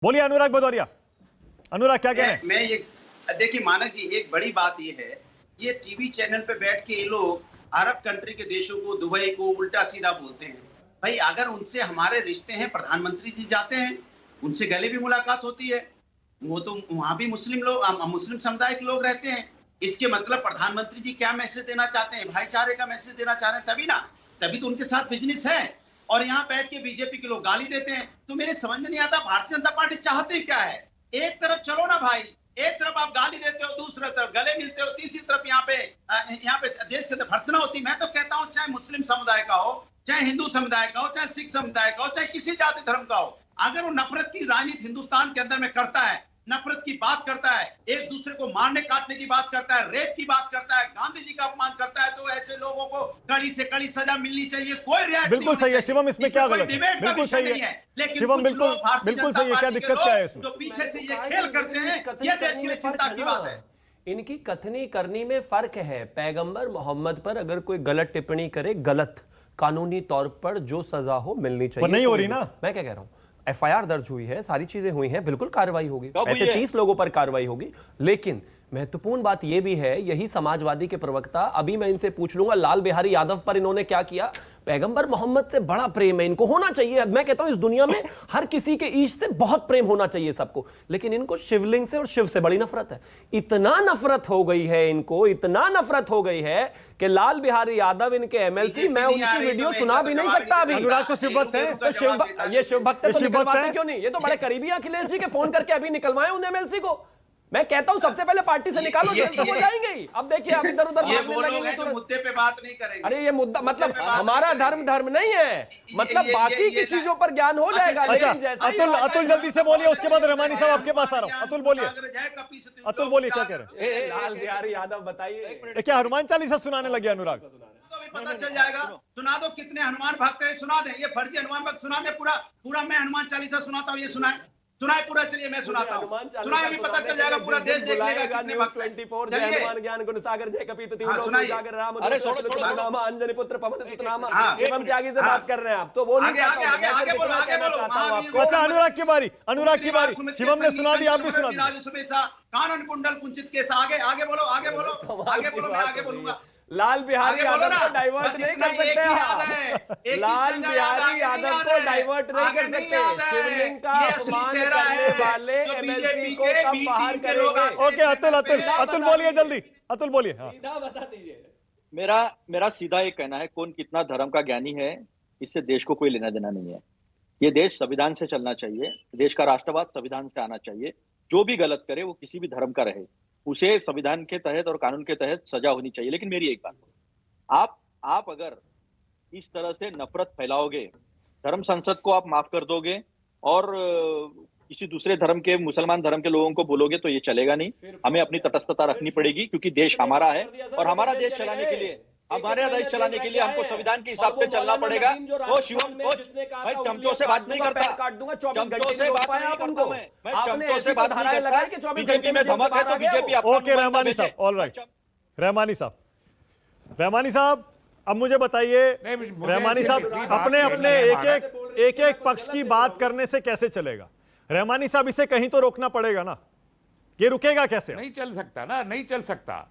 बोलिए अनुराग भदौरिया। अनुराग क्या कह रहे हैं? मैं ये देखिए मानक जी, एक बड़ी बात ये है, ये टीवी चैनल पे बैठ के ये लोग अरब कंट्री के देशों को, दुबई को उल्टा सीधा बोलते हैं। भाई अगर उनसे हमारे रिश्ते हैं, प्रधानमंत्री जी जाते हैं, उनसे गले भी मुलाकात होती है, वो तो वहां भी मुस्लिम लोग, मुस्लिम समुदाय के लोग रहते हैं। इसके मतलब प्रधानमंत्री जी क्या मैसेज देना चाहते हैं? भाईचारे का मैसेज देना चाह रहे हैं, तभी ना, तभी तो उनके साथ बिजनेस है। और यहाँ बैठ के बीजेपी के लोग गाली देते हैं। तो मेरे समझ में नहीं आता भारतीय जनता पार्टी चाहते क्या है? एक तरफ चलो ना भाई, एक तरफ आप गाली देते हो, दूसरी तरफ गले मिलते हो, तीसरी तरफ यहाँ पे देश के अंदर भर्त्सना होती। मैं तो कहता हूँ चाहे मुस्लिम समुदाय का हो, चाहे हिंदू समुदाय का हो, चाहे सिख समुदाय का हो, चाहे किसी जाति धर्म का हो, अगर वो नफरत की राजनीति हिंदुस्तान के अंदर में करता है, नफरत की बात करता है, एक दूसरे को मारने काटने की बात करता है, रेप की बात करता है, गांधी जी का अपमान करता है, तो ऐसे लोगों को कड़ी से कड़ी सजा मिलनी चाहिए। कोई रियायत बिल्कुल सही है शिवम, इसमें क्या गलत है? बिल्कुल सही है लेकिन शिवम, बिल्कुल सही है। क्या दिक्कत क्या है इसमें? जो पीछे से ये खेल करते हैं, ये देश के लिए चिंता की बात है। इनकी कथनी करनी में फर्क है। पैगंबर मोहम्मद पर अगर कोई गलत टिप्पणी करे, गलत कानूनी तौर पर जो सजा हो मिलनी चाहिए, नहीं हो रही ना। मैं क्या कह रहा हूं, एफआईआर दर्ज हुई है, सारी चीजें हुई हैं, बिल्कुल कार्रवाई होगी, ऐसे 30 लोगों पर कार्रवाई होगी। लेकिन महत्वपूर्ण बात यह भी है, यही समाजवादी के प्रवक्ता, अभी मैं इनसे पूछ लूंगा लाल बिहारी यादव पर इन्होंने क्या किया। पैगंबर मोहम्मद से बड़ा प्रेम है इनको, होना चाहिए। मैं कहता हूं इस दुनिया में हर किसी के ईश से बहुत प्रेम होना चाहिए सबको, लेकिन इनको शिवलिंग से और शिव से बड़ी नफरत है। इतना नफरत हो गई है इनको, इतना नफरत हो गई है कि लाल बिहारी यादव इनके एमएलसी, मैं उनकी वीडियो सुना भी नहीं सकता अभी। अनुराग तो शिव भक्त है, तो ये शिव भक्त है, तो निकलवाते क्यों नहीं? ये तो बड़े करीबी अखिलेश जी के फोन करके अभी निकलवाए उन एमएलसी को। मैं कहता हूं सबसे पहले पार्टी से निकालो, जेल तो हो जाएंगे। अब देखिए अब इधर उधर भागने लगेंगे तो मुद्दे पे बात नहीं करेंगे। अरे ये मुद्दा मतलब हमारा धर्म नहीं है, मतलब बाकी की चीजों पर ज्ञान हो जाएगा। अच्छा अतुल जल्दी से बोलिए, उसके बाद रहमानी साहब आपके पास आ रहा हूं। अतुल बोलिए, अतुल बोलिए क्या कह रहे हैं? लाल बिहारी यादव बताइए, क्या हनुमान चालीसा सुनाने लगे अनुराग? तो भी पता चल जाएगा। सुना दो कितने हनुमान भक्त हैं, सुना दें। ये फर्जी हनुमान भक्त सुना दे पूरा मैं हनुमान चालीसा सुनाता हूँ, ये सुनाए पूरा। चलिए मैं सुनाता हूँ, सुनाए, अभी पता चल जाएगा, पूरा देश देख लेगा कितने भक्त हैं। 24 जय हनुमान ज्ञान गुण सागर जय कपीत तीन लोक उजागर राम नाम अंजनी पुत्र पवन सुत नाम। एवं त्यागी से बात कर रहे हैं आप, तो वो नहीं आगे बोलो। अच्छा अनुराग की बारी, शिवम ने सुना दिया, आप भी सुना दीजिए। कानन कुंडल कुंचित केस। आगे बोलो, मैं आगे बोलूंगा। लाल बिहारी यादव को डाइवर्ट नहीं कर सकते आप। लाल बिहारी यादव को डाइवर्ट नहीं कर सकते। शिवलिंग का अपमान करने वाले एमएलसी को कब बाहर करेंगे? ओके अतुल बोलिए जल्दी, अतुल बोलिए। सीधा बता दीजिए। मेरा सीधा एक कहना है, कौन कितना धर्म का ज्ञानी है इससे देश को कोई लेना देना नहीं है। ये देश संविधान से चलना चाहिए, देश का राष्ट्रवाद संविधान से आना चाहिए। जो भी गलत करे वो किसी भी धर्म का रहे, उसे संविधान के तहत और कानून के तहत सजा होनी चाहिए। लेकिन मेरी एक बात, आप अगर इस तरह से नफरत फैलाओगे, धर्म संसद को आप माफ कर दोगे और किसी दूसरे धर्म के, मुसलमान धर्म के लोगों को बोलोगे, तो ये चलेगा नहीं। हमें अपनी तटस्थता रखनी पड़ेगी, क्योंकि देश हमारा है और हमारा देश चलाने के लिए, हमारे देश चलाने के लिए हमको संविधान के हिसाब से चलना पड़ेगा। वो शिवम भाई चमचों से बात नहीं करता, चमचों से बात नहीं करता मैं चमचों से बात नहीं करता। बीजेपी में धमक है तो बीजेपी। ओके रहमानी साहब, ऑलराइट रहमानी साहब अब मुझे बताइए, रहमानी साहब अपने एक पक्ष की बात करने से कैसे चलेगा? रहमानी साहब इसे कहीं तो रोकना पड़ेगा ना, ये रुकेगा कैसे? नहीं चल सकता ना, नहीं चल सकता।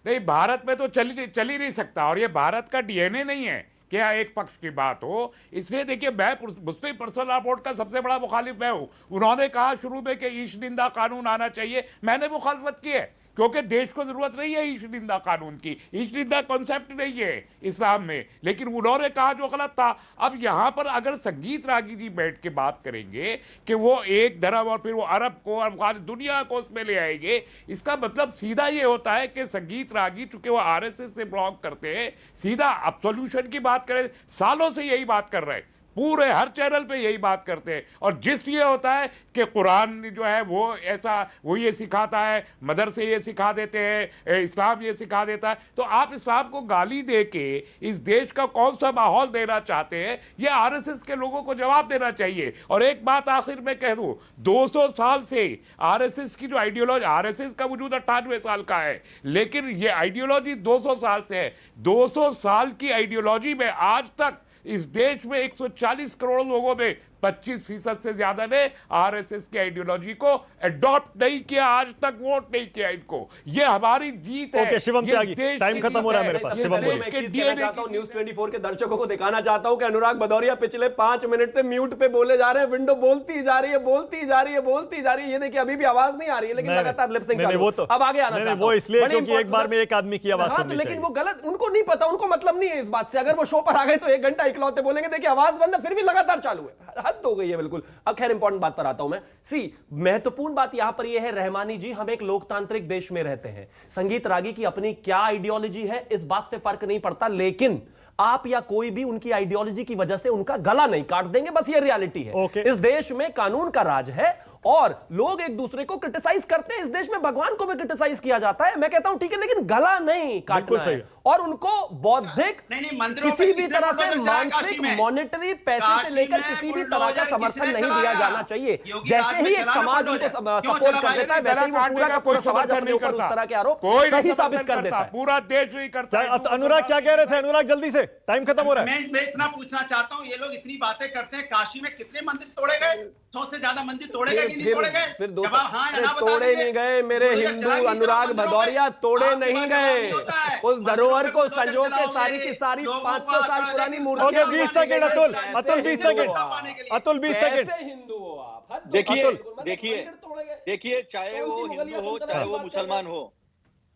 नहीं, भारत में तो चल ही नहीं सकता, और ये भारत का डीएनए नहीं है कि यहाँ एक पक्ष की बात हो। इसलिए देखिए, मैं मुस्लिम पर्सनल लॉ बोर्ड का सबसे बड़ा मुखालिफ मैं हूँ। उन्होंने कहा शुरू में कि ईश निंदा कानून आना चाहिए, मैंने मुखालफत की है, क्योंकि देश को जरूरत नहीं है ईश निंदा कानून की। ईश निंदा कॉन्सेप्ट नहीं है इस्लाम में, लेकिन उन्होंने कहा जो गलत था। अब यहाँ पर अगर संगीत रागी जी बैठ के बात करेंगे कि वो एक धर्म और फिर वो अरब को और दुनिया को उसमें ले आएंगे, इसका मतलब सीधा ये होता है कि संगीत रागी, चूंकि वो आरएसएस से बिलोंग करते हैं, सीधा अब सॉल्यूशन की बात करें, सालों से यही बात कर रहे हैं, पूरे हर चैनल पे यही बात करते हैं। और जिस ये होता है कि कुरान जो है वो ऐसा, वो ये सिखाता है, मदरसे ये सिखा देते हैं, इस्लाम ये सिखा देता है, तो आप इस्लाम को गाली दे के इस देश का कौन सा माहौल देना चाहते हैं, ये आरएसएस के लोगों को जवाब देना चाहिए। और एक बात आखिर में कह दूं, 200 साल से आरएसएस की जो आइडियोलॉजी, आरएसएस का वजूद 98 साल का है, लेकिन ये आइडियोलॉजी 200 साल से है। 200 साल की आइडियोलॉजी में आज तक इस देश में 140 करोड़ लोगों में 25% से ज्यादा ने आरएसएस की आइडियोलॉजी को एडॉप्ट नहीं किया, आज तक वोट नहीं किया इनको। ये हमारी जीत है। ओके, शिवम ये त्यागी, देश टाइम की खत्म जीत हो रहा है है। मेरे पास। ये शिवम देश बोलिए। के मैं DNA चाहता हूं, की न्यूज़ 24 के दर्शकों को दिखाना चाहता हूं कि अनुराग भदौरिया पिछले 5 मिनट से म्यूट पे बोले जा रहे हैं, विंडो बोलती जा रही है, बोलती जा रही है, बोलती जा रही है। ये देखिए अभी भी आवाज नहीं आ रही है, लेकिन लगातार लिप सिंक चालू। वो तो अब आगे आना नहीं, चाहता वो हूं। इसलिए बड़ी क्योंकि एक important बार में एक आदमी की आवाज हाँ, सुननी लेकिन चाहिए। वो गलत, उनको नहीं पता, उनको मतलब नहीं है इस बात से। अगर वो शो पर आ गए तो 1 घंटा इकलौते बोलेंगे, देखिए आवाज बंद है, फिर भी लगातार चालू है। हद हो गई है बिल्कुल। अब खैर इंपॉर्टेंट बात पर आता हूं मैं। महत्वपूर्ण बात यहां पर यह है, रहमानी जी, हम एक लोकतांत्रिक देश में रहते हैं। संगीत रागी की अपनी क्या आइडियोलॉजी है इस बात से फर्क नहीं पड़ता, लेकिन आप या कोई भी उनकी आइडियोलॉजी की वजह से उनका गला नहीं काट देंगे, बस ये रियलिटी है। Okay. इस देश में कानून का राज है और लोग एक दूसरे को क्रिटिसाइज करते हैं। इस देश में भगवान को भी क्रिटिसाइज किया जाता है। मैं कहता हूं ठीक है, लेकिन गला नहीं काटना सही है। है। और उनको बौद्धिक नहीं, मंदिरों पे किसी भी किसने तरह से बुलडोजर चलाया काशी मानसिक में? मॉनेटरी पैसे काशी से लेकर में किसी भी तरह का बुलडोजर समर्थन किसने नहीं दिया चलाया? जाना चाहिए। योगी जैसे राज में ही एक चला समाज बुलडोजर। उनको क्यों सपोर्ट चला कर देता है, भाई? वैसे ही वो पूरा का पूरा समाज अपने ऊपर उस तरह के आरोप कोई सही नहीं साबित समर्थन कर देता करता, है। पूरा देश नहीं करता है। अनुराग क्या कह रहे थे? अनुराग जल्दी से, टाइम खत्म हो रहा है। मैं इतना पूछना चाहता हूँ, ये लोग इतनी बातें करते हैं, काशी में कितने मंदिर तोड़े गए? 100 से ज्यादा मंदिर तोड़े गए कि नहीं तोड़े गए? फिर जवाब हाँ या ना बता तोड़े दीजिए। नहीं गए मेरे बुलडोजर हिंदू चला के अनुराग मंदिरों पे। भदौरिया, तोड़े आपके नहीं पास गए। जवाब नहीं होता है। उस धरोहर को बुलडोजर संजो के चलाओगे, सारी की सारी लोगों को 500 साल आकर पुरानी देंगे। मूर्तियां okay, 20 second Atul, Atul 20 second, Atul 20 second. कैसे हिंदू हो आप? हद देखिए अतुल, मतलब देखिए मंदिर तोड़े गए। देखिए, चाहे कौन वो सी मुगलिया हिंदू हो, सल्तनत चाहे की वो बात कर मुसलमान हो,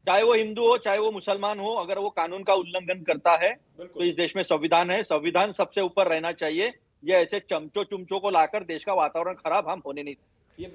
चाहे वो हिंदू हो, चाहे वो मुसलमान हो, अगर वो कानून का उल्लंघन करता है तो इस देश में संविधान है, संविधान सबसे ऊपर रहना चाहिए। ये ऐसे चमचो चुमचो को लाकर देश का वातावरण खराब हम होने नहीं। ये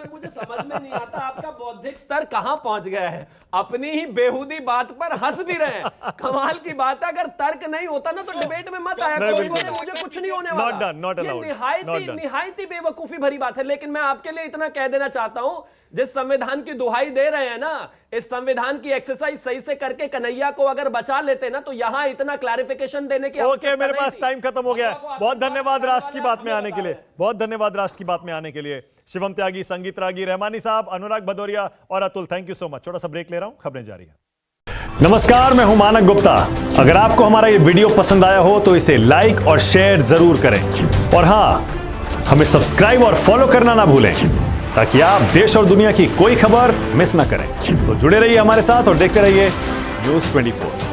मुझे समझ में नहीं आता, आपका बौद्धिक स्तर कहां पहुंच गया है। अपनी ही बेहुदी बात पर हंस भी रहे हैं। कमाल की बात है, अगर तर्क नहीं होता ना तो डिबेट में मत आया नहीं, करो। बिल्कुल। मुझे कुछ नहीं होने Not वाला। done, not ये allowed, not done. निहायती बेवकूफी भरी बात है। लेकिन मैं आपके लिए इतना कह देना चाहता हूं, जिस संविधान की दुहाई दे रहे हैं ना, इस संविधान की एक्सरसाइज सही से करके कन्हैया को अगर बचा लेते ना तो यहां इतना क्लैरिफिकेशन देने की ओके, आवश्यकता मेरे नहीं पास थी। टाइम खत्म हो गया है। बहुत धन्यवाद राष्ट्र की बात में आने के लिए, बहुत धन्यवाद राष्ट्र की बात में आने के लिए। शिवम त्यागी, संगीत रागी, रहमानी साहब, अनुराग भदौरिया और Atul, thank you so much. छोटा सा ब्रेक ले रहा हूं, खबरें जारी है। नमस्कार, मैं हूं मानक गुप्ता। अगर आपको हमारा ये वीडियो पसंद आया हो तो इसे लाइक और शेयर जरूर करें, और हां, हमें सब्सक्राइब और फॉलो करना ना भूलें ताकि आप देश और दुनिया की कोई खबर मिस ना करें। तो जुड़े रहिए हमारे साथ और देखते रहिए न्यूज़ 24।